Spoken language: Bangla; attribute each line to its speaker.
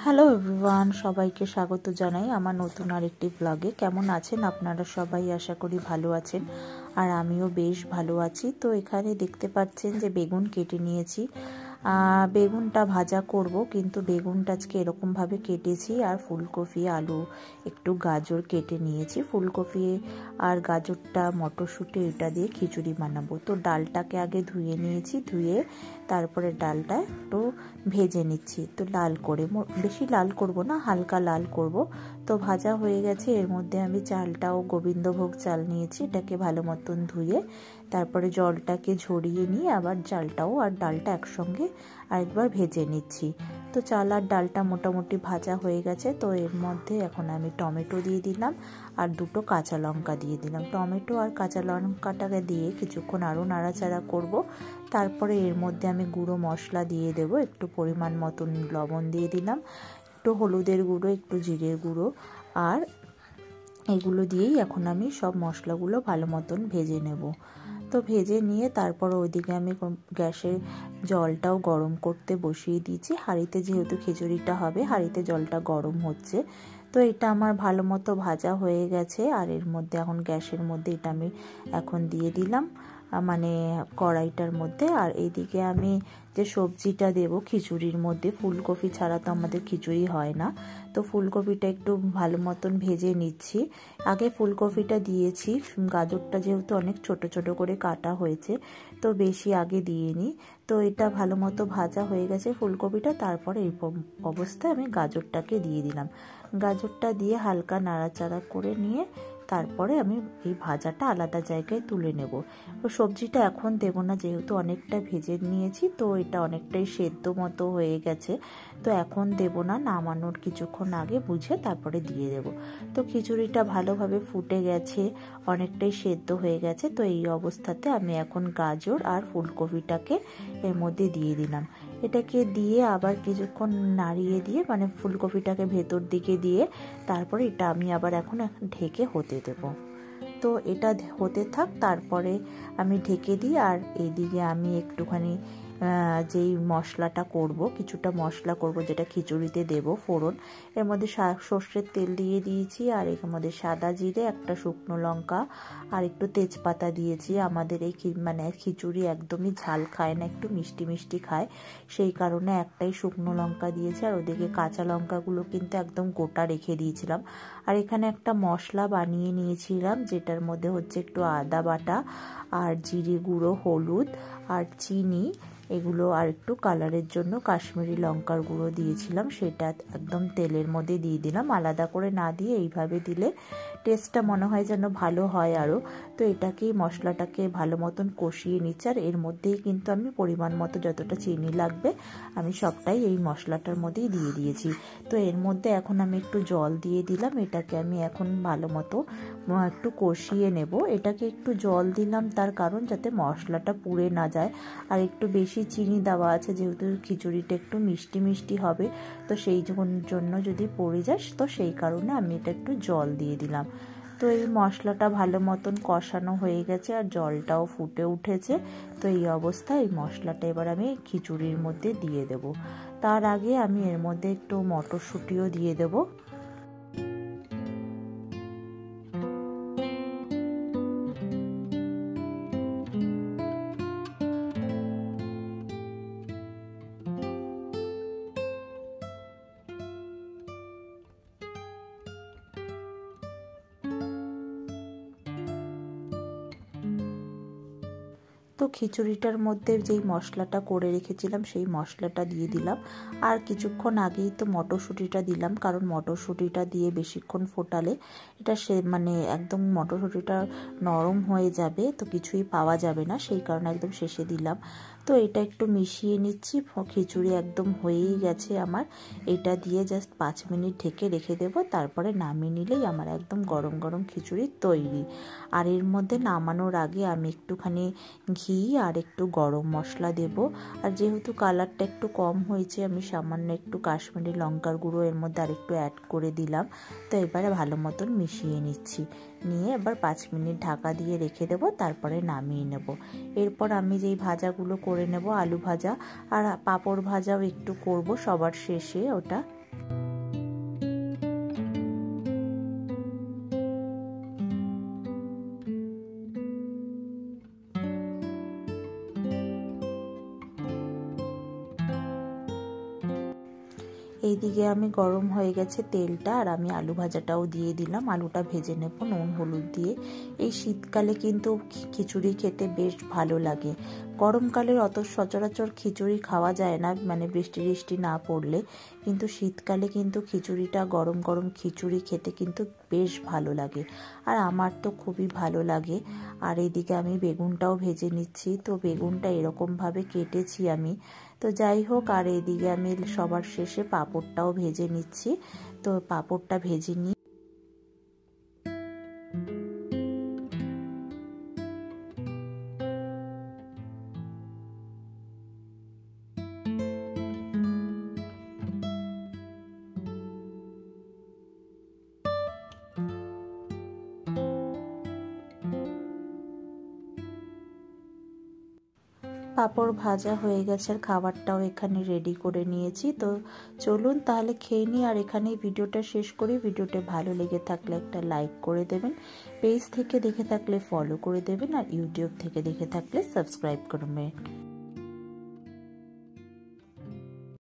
Speaker 1: হ্যালো এভরিওয়ান, সবাইকে স্বাগত জানাই আমার নতুন আরেকটি ব্লগে। কেমন আছেন আপনারা সবাই? আশা করি ভালো আছেন, আর আমিও বেশ ভালো আছি। তো এখানে দেখতে পাচ্ছেন যে বেগুন কেটে নিয়েছি। বেগুনটা ভাজা করব, কিন্তু বেগুনটা আজকে এরকমভাবে কেটেছি। আর ফুলকপি, আলু, একটু গাজর কেটে নিয়েছি। ফুলকপি আর গাজরটা, মটরশুঁটি এটা দিয়ে খিচুড়ি বানাবো। তো ডালটাকে আগে ধুয়ে নিয়েছি, ধুয়ে তারপরে ডালটা একটু ভেজে নিচ্ছি। তো লাল করে, বেশি লাল করব না, হালকা লাল করব। তো ভাজা হয়ে গেছে। এর মধ্যে আমি চালটাও গোবিন্দভোগ চাল নিয়েছি, এটাকে ভালো মতন ধুয়ে তারপরে জলটাকে ঝরিয়ে নিয়ে আবার চালটাও আর ডালটা একসঙ্গে আরেকবার ভেজে নিচ্ছি। তো চাল আর ডালটা মোটামুটি ভাজা হয়ে গেছে। তো এর মধ্যে এখন আমি টমেটো দিয়ে দিলাম আর দুটো কাঁচা লঙ্কা দিয়ে দিলাম। টমেটো আর কাঁচা লঙ্কাটাকে দিয়ে কিছুক্ষণ আরও নাড়াচাড়া করব। তারপরে এর মধ্যে আমি গুঁড়ো মশলা দিয়ে দেব, একটু পরিমাণ মতন লবণ দিয়ে দিলাম, একটু হলুদের গুঁড়ো, একটু জিরের গুঁড়ো, আর এগুলো দিয়েই এখন আমি সব মশলাগুলো ভালো মতন ভেজে নেব। তো ভেজে নিয়ে তারপর ওইদিকে আমি গ্যাসের জলটাও গরম করতে বসিয়ে দিয়েছি। হাঁড়িতে যেহেতু খিচুড়িটা হবে, হাঁড়িতে জলটা গরম হচ্ছে। তো এটা আমার ভালো মতো ভাজা হয়ে গেছে। আর এর মধ্যে এখন গ্যাসের মধ্যে এটা আমি এখন দিয়ে দিলাম, মানে কড়াইটার মধ্যে। আর এইদিকে আমি যে সবজিটা দেব খিচুড়ির মধ্যে, ফুলকপি ছাড়া তো আমাদের খিচুড়ি হয় না। তো ফুলকপিটা একটু ভালো মতন ভেজে নিচ্ছি। আগে ফুলকপিটা দিয়েছি, গাজরটা যেহেতু অনেক ছোট ছোট করে কাটা হয়েছে, তো বেশি আগে দিইনি। তো এটা ভালো মতো ভাজা হয়ে গেছে ফুলকপিটা। তারপরে এই অবস্থায় আমি গাজরটাকে দিয়ে দিলাম। গাজরটা দিয়ে হালকা নাড়াচাড়া করে নিয়ে তারপরে আমি এই ভাজাটা আলাদা জায়গায় তুলে নেব। তো সবজিটা এখন দেব না, যেহেতু অনেকটা ভেজে নিয়েছি, তো এটা অনেকটাই সেদ্ধ মতো হয়ে গেছে। তো এখন দেব না, নামানোর কিছুক্ষণ আগে বুঝে তারপরে দিয়ে দেব। তো খিচুড়িটা ভালোভাবে ফুটে গেছে, অনেকটাই সেদ্ধ হয়ে গেছে। তো এই অবস্থাতে আমি এখন গাজর আর ফুলকপিটাকে এর মধ্যে দিয়ে দিলাম। এটাকে দিয়ে আবার কিছুক্ষণ নাড়িয়ে দিয়ে, মানে ফুলকপিটাকে ভেতর দিকে দিয়ে তারপরে এটা আমি আবার এখন ঢেকে হতে দেব। তো এটা হতে থাক, তারপরে আমি ঢেকে দিই। আর এইদিকে আমি একটুখানি যেই মশলাটা করব, কিছুটা মশলা করব যেটা খিচুড়িতে দেব ফোড়ন। এর মধ্যে সর্ষের তেল দিয়ে দিয়েছি, আর এর মধ্যে সাদা জিরে, একটা শুকনো লঙ্কা আর একটু তেজপাতা দিয়েছি। আমাদের এই মানে খিচুড়ি একদমই ঝাল খায় না, একটু মিষ্টি মিষ্টি খায়, সেই কারণে একটাই শুকনো লঙ্কা দিয়েছি। আর ওদিকে কাঁচা লঙ্কাগুলো কিন্তু একদম গোটা রেখে দিয়েছিলাম। আর এখানে একটা মশলা বানিয়ে নিয়েছিলাম, যেটার মধ্যে হচ্ছে একটু আদা বাটা আর জিরে গুঁড়ো, হলুদ আর চিনি, এগুলো, আর একটু কালারের জন্য কাশ্মীরি লঙ্কার গুঁড়ো দিয়েছিলাম, সেটা একদম তেলের মধ্যে দিয়ে দিলাম। আলাদা করে না দিয়ে এইভাবে দিলে টেস্টটা মনে হয় যেন ভালো হয় আরও। তো এটাকেই, মশলাটাকে ভালো মতন কষিয়ে নিচ্ছি। আর এর মধ্যেই কিন্তু আমি পরিমাণ মতো যতটা চিনি লাগবে আমি সবটাই এই মশলাটার মধ্যেই দিয়ে দিয়েছি। তো এর মধ্যে এখন আমি একটু জল দিয়ে দিলাম। এটাকে আমি এখন ভালো মতো একটু কষিয়ে নেব। এটাকে একটু জল দিলাম তার কারণ যাতে মশলাটা পুড়ে না যায়। আর একটু বেশি চিনি দেওয়া আছে, যেহেতু খিচুড়িটা একটু মিষ্টি মিষ্টি হবে, তো সেই জন্য যদি পড়ে যায়, তো সেই কারণে আমি এটা একটু জল দিয়ে দিলাম। তো এই মশলাটা ভালো মতন কষানো হয়ে গেছে আর জলটাও ফুটে উঠেছে। তো এই অবস্থায় এই মশলাটা এবার আমি খিচুড়ির মধ্যে দিয়ে দেব। তার আগে আমি এর মধ্যে একটু মটরশুঁটিও দিয়ে দেব। তো খিচুড়িটার মধ্যে যেই মশলাটা করে রেখেছিলাম সেই মশলাটা দিয়ে দিলাম। আর কিছুক্ষণ আগেই তো মটরশুঁটিটা দিলাম, কারণ মটরশুঁটিটা দিয়ে বেশিক্ষণ ফোটালে এটা মানে একদম মটরশুঁটিটা নরম হয়ে যাবে, তো কিছুই পাওয়া যাবে না, সেই কারণে একদম শেষে দিলাম। তো এটা একটু মিশিয়ে নিচ্ছি। খিচুড়ি একদম হয়েই গেছে আমার। এটা দিয়ে জাস্ট 5 মিনিট ঢেকে রেখে দেব, তারপরে নামিয়ে নিলেই আমার একদম গরম গরম খিচুড়ি তৈরি। আর এর মধ্যে নামানোর আগে আমি একটুখানি ঘি আর একটু গরম মশলা দেব। আর যেহেতু কালারটা একটু কম হয়েছে, আমি সামান্য একটু কাশ্মীরি লঙ্কার গুঁড়ো এর মধ্যে আর একটু অ্যাড করে দিলাম। তো এবারে ভালো মতন মিশিয়ে নিচ্ছি, নিয়ে এবার 5 মিনিট ঢাকা দিয়ে রেখে দেব, তারপরে নামিয়ে নেব। এরপর আমি যেই ভাজাগুলো করে নেব, আলু ভাজা আর পাঁপড় ভাজাও একটু করব সবার শেষে ওটা। এইদিকে আমি গরম হয়ে গেছে তেলটা, আর আমি আলু ভাজাটাও দিয়ে দিলাম। আলুটা ভেজে নেব নুন হলুদ দিয়ে। এই শীতকালে কিন্তু খিচুড়ি খেতে বেশ ভালো লাগে। গরমকালে অত সচরাচর খিচুড়ি খাওয়া যায় না, মানে বৃষ্টি বৃষ্টি না পড়লে, কিন্তু শীতকালে কিন্তু খিচুড়িটা গরম গরম খিচুড়ি খেতে কিন্তু বেশ ভালো লাগে, আর আমার তো খুবই ভালো লাগে। আর এইদিকে আমি বেগুনটাও ভেজে নিচ্ছি। তো বেগুনটা এরকমভাবে কেটেছি আমি। তো যাই হোক, আর এইদিকে আমি সবার শেষে পাঁপড়টাও ভেজে নিচ্ছি। তো পাঁপড়টা ভেজে নিই। পাঁপড় ভাজা হয়ে গেছে, আর খাবারটাও এখানে রেডি করে নিয়েছি। তো চলুন তাহলে খেয়ে নিই, আর এখানেই ভিডিওটা শেষ করি। ভিডিওটা ভালো লেগে থাকলে একটা লাইক করে দেবেন, পেজ থেকে দেখে থাকলে ফলো করে দেবেন, আর ইউটিউব থেকে দেখে থাকলে সাবস্ক্রাইব করবেন।